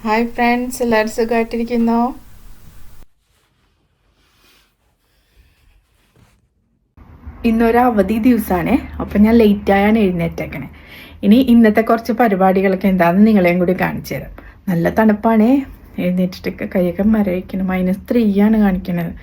Hi friends, എല്ലാവരും സുഖമായിട്ടിരിക്കുന്നോ? ഇന്നൊരു അവധി ദിവസമാണ്. അപ്പം ഞാൻ ലേറ്റായാണ് എഴുന്നേറ്റേക്കണേ. ഇന്നത്തെ കുറച്ച് പരിപാടികളൊക്കെ എന്താണെന്ന് നിങ്ങളെയും കൂടി കാണിച്ചു തരാം. നല്ല തണുപ്പാണേ. എഴുന്നേറ്റിട്ടൊക്കെ കൈയൊക്കെ മരവിക്കണം. -3 കാണിക്കണത്.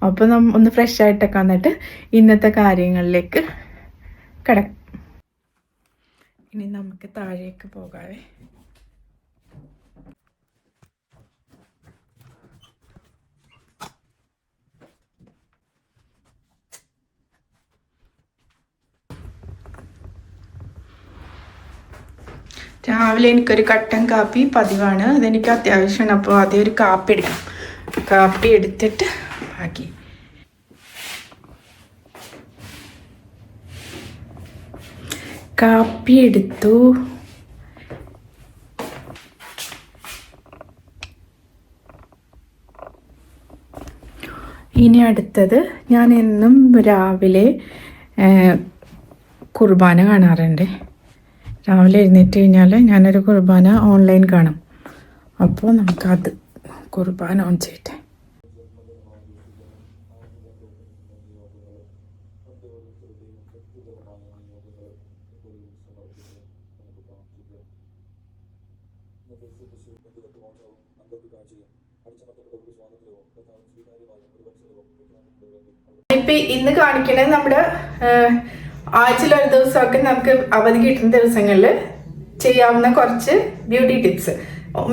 അപ്പോൾ ഒന്ന് ഫ്രഷ് ആയിട്ടൊക്കെ വന്നിട്ട് ഇന്നത്തെ കാര്യങ്ങളിലേക്ക് കിടക്കാം. ഇനി നമുക്ക് താഴേക്ക് പോകാവേ. രാവിലെ എനിക്കൊരു കട്ടൻ കാപ്പി പതിവാണ്. അതെനിക്ക് അത്യാവശ്യമാണ്. അപ്പോൾ ആദ്യം ഒരു കാപ്പി എടുക്കാം. കാപ്പി എടുത്തിട്ട് ബാക്കി. കാപ്പി എടുത്തു. ഇനി അടുത്തത്, ഞാൻ എന്നും രാവിലെ കുർബാന കാണാറുണ്ട്. രാവിലെ എഴുന്നേറ്റ് കഴിഞ്ഞാൽ ഞാനൊരു കുർബാന ഓൺലൈൻ കാണും. അപ്പോൾ നമുക്കത് കുർബാന ഓൺ ചെയ്യട്ടെ. ഇന്ന് കാണിക്കണത് നമ്മുടെ ആഴ്ചയിലൊരു ദിവസമൊക്കെ നമുക്ക് അവധി കിട്ടുന്ന ദിവസങ്ങളിൽ ചെയ്യാവുന്ന കുറച്ച് ബ്യൂട്ടി ടിപ്സ്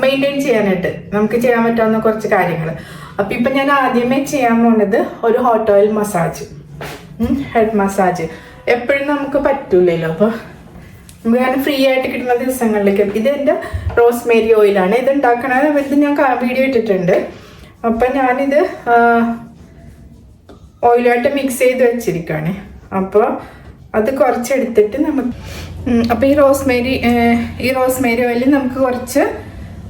മെയിൻറ്റെയിൻ ചെയ്യാനായിട്ട് നമുക്ക് ചെയ്യാൻ പറ്റാവുന്ന കുറച്ച് കാര്യങ്ങൾ. അപ്പം ഇപ്പം ഞാൻ ആദ്യമേ ചെയ്യാൻ പോകുന്നത് ഒരു hot oil massage, head massage. എപ്പോഴും നമുക്ക് പറ്റൂലല്ലോ. അപ്പോൾ നമുക്ക് ഞാൻ ഫ്രീ ആയിട്ട് കിട്ടുന്ന ദിവസങ്ങളിലേക്ക്. ഇത് എൻ്റെ റോസ്മേരി ഓയിലാണ്. ഇത് ഉണ്ടാക്കണത് ഇത് ഞാൻ വീഡിയോ ഇട്ടിട്ടുണ്ട്. അപ്പം ഞാനിത് ഓയിലായിട്ട് മിക്സ് ചെയ്ത് വെച്ചിരിക്കുകയാണ്. അപ്പോൾ അത് കുറച്ചെടുത്തിട്ട് നമുക്ക് അപ്പോൾ ഈ റോസ്മേരി ഓയിൽ നമുക്ക് കുറച്ച്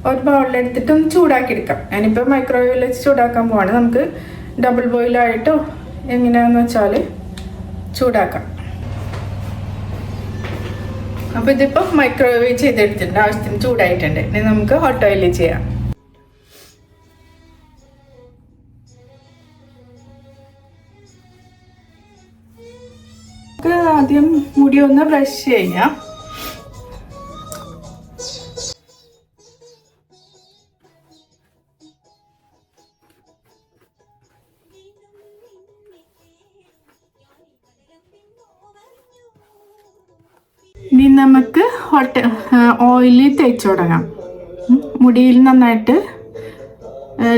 ഒരു ബൗളിലെടുത്തിട്ട് ഒന്ന് ചൂടാക്കി എടുക്കാം. ഞാനിപ്പോൾ മൈക്രോവേവിൽ വെച്ച് ചൂടാക്കാൻ പോവാണ്. നമുക്ക് ഡബിൾ ബോയിലായിട്ടോ എങ്ങനെയാണെന്ന് വെച്ചാൽ ചൂടാക്കാം. അപ്പോൾ ഇതിപ്പോൾ മൈക്രോവേവ് ചെയ്തെടുത്തിട്ടുണ്ട്. ആവശ്യത്തിന് ചൂടായിട്ടുണ്ട്. ഇനി നമുക്ക് ഹോട്ട് ഓയിലിൽ ചെയ്യാം. ആദ്യം മുടി ഒന്ന് ബ്രഷ് ചെയ്യാം. ഇനി നമുക്ക് ഓയിൽ തേച്ച് തുടങ്ങാം. മുടിയിൽ നന്നായിട്ട്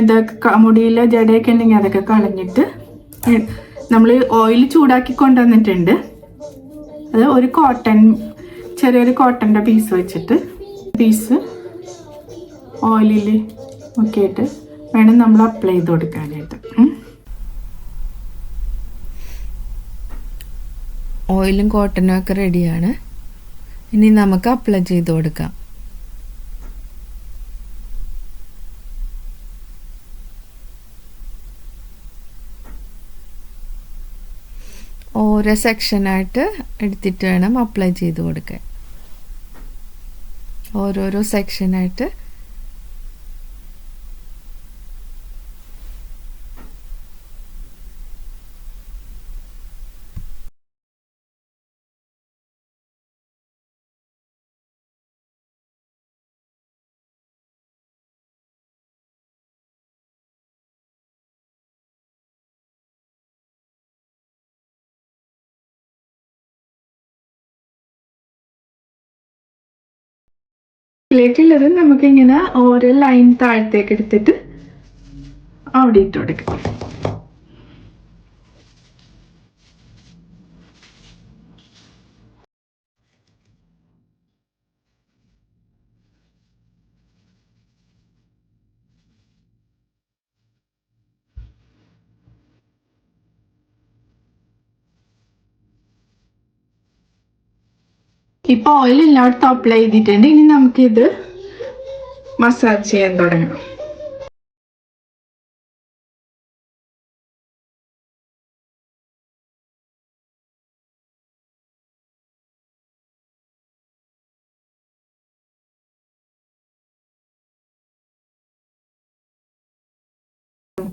ഇതൊക്കെ മുടിയിലെ ജടയൊക്കെ ഉണ്ടെങ്കിൽ അതൊക്കെ കളഞ്ഞിട്ട് നമ്മൾ ഓയിൽ ചൂടാക്കി കൊണ്ടുവന്നിട്ടുണ്ട്. അത് ഒരു ചെറിയൊരു കോട്ടൻ്റെ പീസ് വെച്ചിട്ട് ഓയിലിൽ മുക്കിയിട്ട് വേണം നമ്മൾ അപ്ലൈ ചെയ്ത് കൊടുക്കാനായിട്ട്. ഓയിലും കോട്ടനും ഒക്കെ റെഡിയാണ്. ഇനി നമുക്ക് അപ്ലൈ ചെയ്ത് കൊടുക്കാം. ഓരോ സെക്ഷനായിട്ട് എടുത്തിട്ട് വേണം അപ്ലൈ ചെയ്ത് കൊടുക്കാൻ. ഓരോരോ സെക്ഷനായിട്ട് പ്ലേറ്റുള്ളത് നമുക്കിങ്ങനെ ഓരോ ലൈൻ താഴത്തേക്ക് എടുത്തിട്ട് അവിടെ ഇട്ട് കൊടുക്കാം. ഇപ്പോൾ ഓയിൽ എല്ലായിടത്തും അപ്ലൈ ചെയ്തിട്ടുണ്ട്. ഇനി നമുക്കിത് മസാജ് ചെയ്യാൻ തുടങ്ങാം.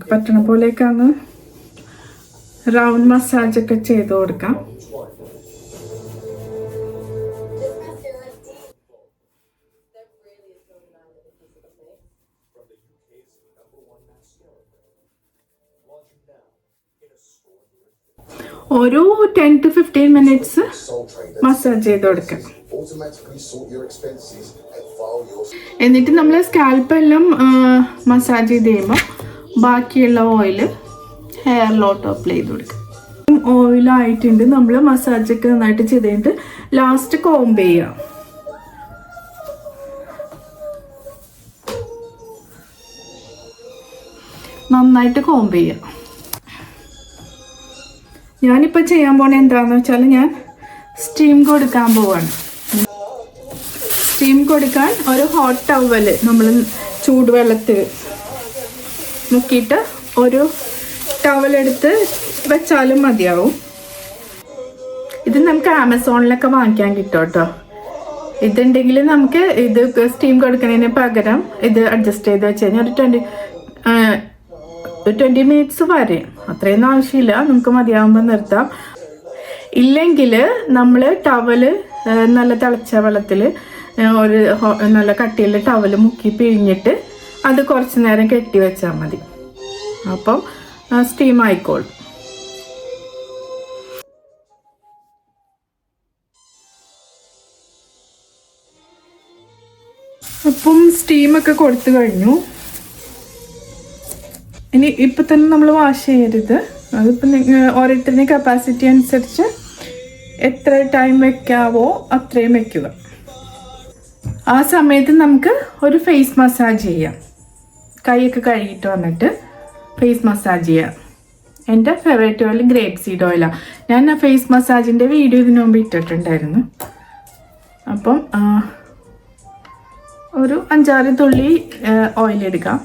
നമുക്ക് പറ്റണ പോലെയൊക്കെ ഒന്ന് റൗണ്ട് മസാജൊക്കെ ചെയ്ത് കൊടുക്കാം. ഒരു 10 to 15 മിനിറ്റ്സ് മസാജ് ചെയ്ത് കൊടുക്കാം. എന്നിട്ട് നമ്മൾ സ്കാൽപ്പെല്ലാം മസാജ് ചെയ്ത് കഴിയുമ്പോൾ ബാക്കിയുള്ള ഓയിൽ ഹെയറിലോട്ട് അപ്ലൈ ചെയ്ത് കൊടുക്കാം. ഓയിലായിട്ടുണ്ട്. നമ്മൾ മസാജൊക്കെ നന്നായിട്ട് ചെയ്ത് കഴിഞ്ഞിട്ട് ലാസ്റ്റ് കോംബ് ചെയ്യാം. നന്നായിട്ട് കോംബ് ചെയ്യാം. ഞാനിപ്പോൾ ചെയ്യാൻ പോണ എന്താണെന്ന് വെച്ചാൽ ഞാൻ സ്റ്റീം കൊടുക്കാൻ പോവാണ്. സ്റ്റീം കൊടുക്കാൻ ഒരു ഹോട്ട് ടവൽ നമ്മൾ ചൂടുവെള്ളത്തിൽ മുക്കിയിട്ട് ഒരു ടവലെടുത്ത് വെച്ചാലും മതിയാവും. ഇത് നമുക്ക് ആമസോണിലൊക്കെ വാങ്ങിക്കാൻ കിട്ടും കേട്ടോ. ഇതുണ്ടെങ്കിൽ നമുക്ക് ഇത് സ്റ്റീം കൊടുക്കുന്നതിന് പകരം ഇത് അഡ്ജസ്റ്റ് ചെയ്ത് വെച്ച് കഴിഞ്ഞാൽ ഒരു 20 മിനിറ്റ്സ് വരെ, അത്രയൊന്നും ആവശ്യമില്ല, നമുക്ക് മതിയാവുമ്പോൾ നിർത്താം. ഇല്ലെങ്കിൽ നമ്മൾ ടവല് നല്ല തിളച്ച വെള്ളത്തിൽ ഒരു നല്ല കട്ടിയുള്ള ടവല് മുക്കി പിഴിഞ്ഞിട്ട് അത് കുറച്ച് നേരം കെട്ടി വെച്ചാൽ മതി. അപ്പം സ്റ്റീം ആയിക്കോളും. അപ്പം സ്റ്റീമൊക്കെ കൊടുത്തു കഴിഞ്ഞു. ഇനി ഇപ്പം തന്നെ നമ്മൾ വാഷ് ചെയ്യരുത്. അതിപ്പം ഓരോരുത്തരുടെ കപ്പാസിറ്റി അനുസരിച്ച് എത്ര ടൈം വെക്കാവോ അത്രയും വെക്കുക. ആ സമയത്ത് നമുക്ക് ഒരു ഫേസ് മസാജ് ചെയ്യാം. കൈയൊക്കെ കഴുകിയിട്ട് വന്നിട്ട് ഫേസ് മസാജ് ചെയ്യാം. എൻ്റെ ഫേവറേറ്റ് ഓയിൽ ഗ്രേപ്പ് സീഡ് ഓയിലാണ്. ഞാൻ ആ ഫേസ് മസാജിൻ്റെ വീഡിയോ ഇതിനു മുമ്പ് ഇട്ടിട്ടുണ്ടായിരുന്നു. അപ്പം ഒരു 5-6 തുള്ളി ഓയിൽ എടുക്കാം.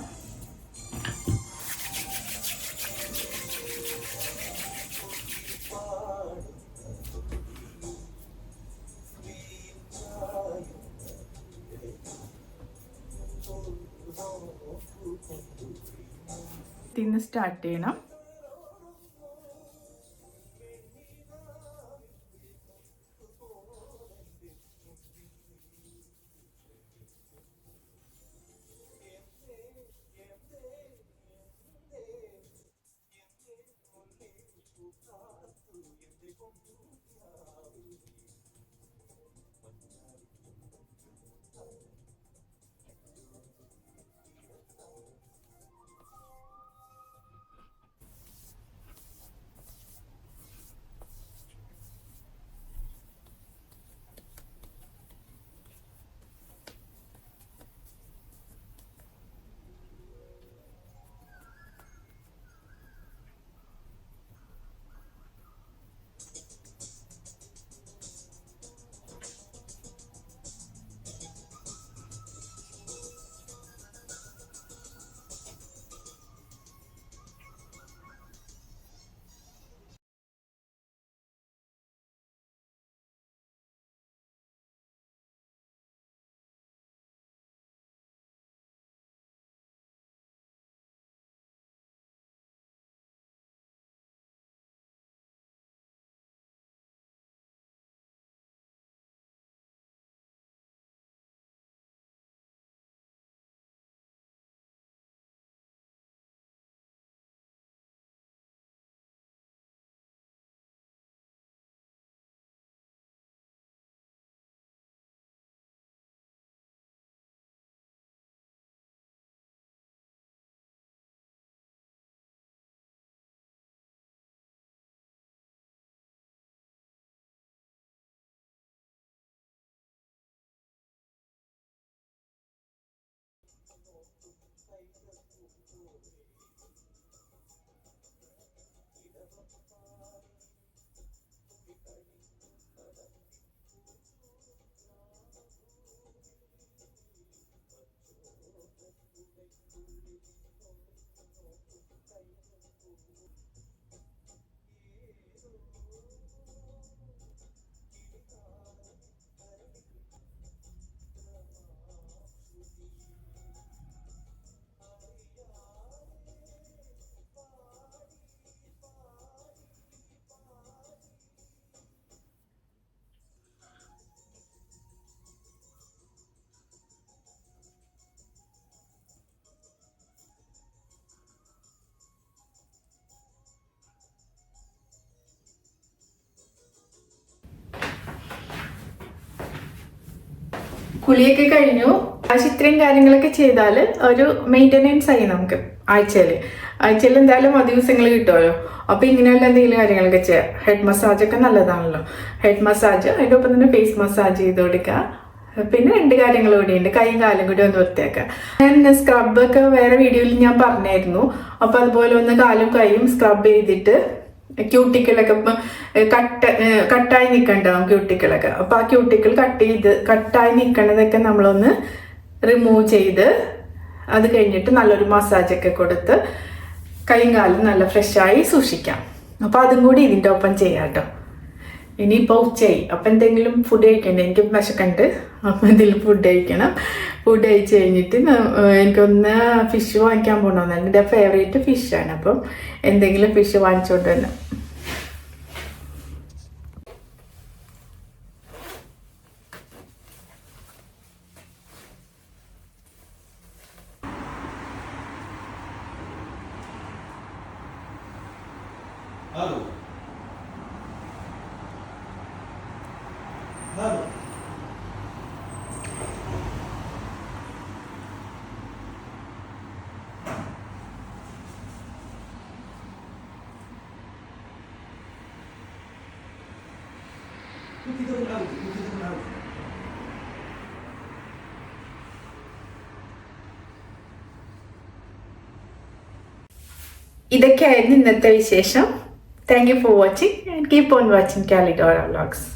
ഇതിന്ന് സ്റ്റാർട്ട് ചെയ്യണം. കുളിയൊക്കെ കഴിഞ്ഞു. പക്ഷെ ഇത്രയും കാര്യങ്ങളൊക്കെ ചെയ്താൽ ഒരു മെയിൻ്റെനൻസ് ആയി നമുക്ക് ആഴ്ചയിൽ എന്തായാലും ദിവസങ്ങൾ കിട്ടുമല്ലോ. അപ്പോൾ ഇങ്ങനെയുള്ള എന്തെങ്കിലും കാര്യങ്ങളൊക്കെ ചെയ്യാം. ഹെഡ് മസാജ് ഒക്കെ നല്ലതാണല്ലോ. ഹെഡ് മസാജ്, അതിൻ്റെ ഒപ്പം തന്നെ ഫേസ് മസാജ് ചെയ്ത് കൊടുക്കുക. പിന്നെ 2 കാര്യങ്ങൾ കൂടിയുണ്ട്, കൈയും കാലും കൂടി ഒന്ന് വൃത്തിയാക്കുക. ഞാൻ സ്ക്രബൊക്കെ വേറെ വീഡിയോയിൽ ഞാൻ പറഞ്ഞായിരുന്നു. അപ്പോൾ അതുപോലെ ഒന്ന് കാലും കൈയും സ്ക്രബ് ചെയ്തിട്ട് ക്യൂട്ടിക്കിളൊക്കെ കട്ടായി നിൽക്കണ്ടാവും ക്യൂട്ടിക്കിളൊക്കെ. അപ്പോൾ ആ ക്യൂട്ടിക്കിൾ കട്ടായി നിൽക്കണതൊക്കെ നമ്മളൊന്ന് റിമൂവ് ചെയ്ത് അത് കഴിഞ്ഞിട്ട് നല്ലൊരു മസാജൊക്കെ കൊടുത്ത് കൈയും കാലും നല്ല ഫ്രഷായി സൂക്ഷിക്കാം. അപ്പോൾ അതും കൂടി ഇതിൻ്റെ ഒപ്പം ചെയ്യാം കേട്ടോ. ഇനിയിപ്പോൾ ഉച്ചയായി, അപ്പം എന്തെങ്കിലും ഫുഡ് കഴിക്കണ്ടേ? എനിക്ക് വിശക്കുണ്ട്. അപ്പം എന്തെങ്കിലും ഫുഡ് കഴിക്കണം. ഫുഡ് കഴിച്ച് കഴിഞ്ഞിട്ട് എനിക്കൊന്ന് ഫിഷ് വാങ്ങിക്കാൻ പോകണമെന്ന്. എൻ്റെ ഫേവറേറ്റ് ഫിഷാണ്. അപ്പം എന്തെങ്കിലും ഫിഷ് വാങ്ങിച്ചുകൊണ്ട് തന്നെ. ഇതൊക്കെയായിരുന്നു ഇന്നത്തെ വിശേഷം. Thank you for watching and keep on watching കാലിഡോറ വ്ളോഗ്സ്.